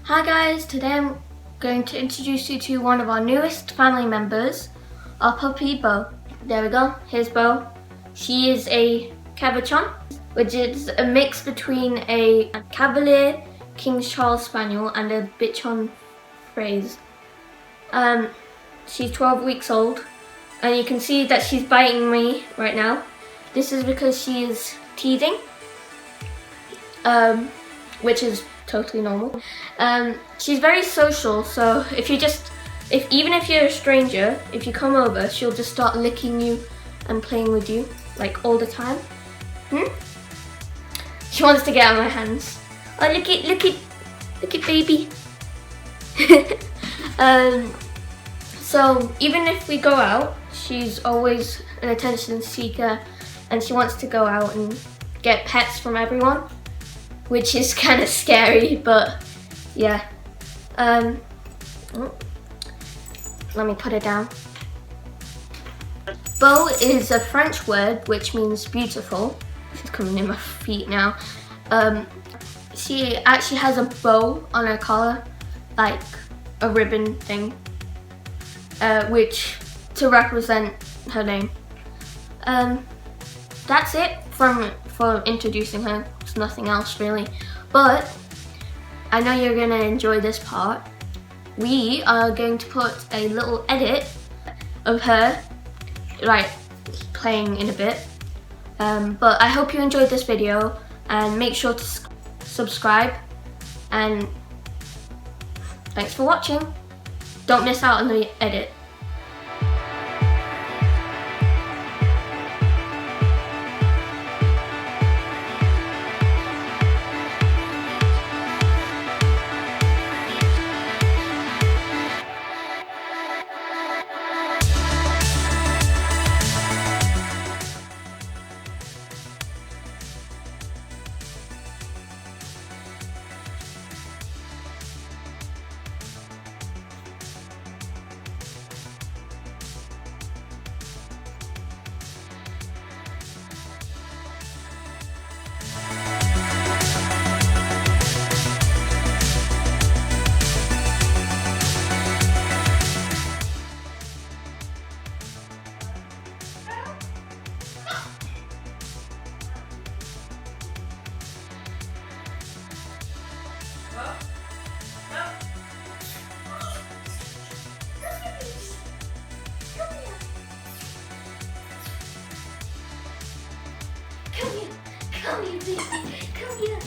Hi guys, today I'm going to introduce you to one of our newest family members, our puppy Bo. There we go, here's Bo. She is a Bichon, which is a mix between a Cavalier King Charles Spaniel and a Bichon Frise. She's 12 weeks old and you can see that she's biting me right now. This is because she is teething, which is totally normal. She's very social, so even if you're a stranger, if you come over, she'll just start licking you and playing with you, like all the time. She wants to get out of my hands. Oh, look it, baby. So even if we go out, she's always an attention seeker, and she wants to go out and get pets from everyone, which is kind of scary, but yeah. Let me put it down. Beau is a French word which means beautiful. She's coming in my feet now. She actually has a bow on her collar, like a ribbon thing, which to represent her name. That's it for introducing her. There's nothing else really, but I know you're gonna enjoy this part. We are going to put a little edit of her, right, playing in a bit. But I hope you enjoyed this video, and make sure to subscribe, and thanks for watching. Don't miss out on the edit. Come here, baby. Come here.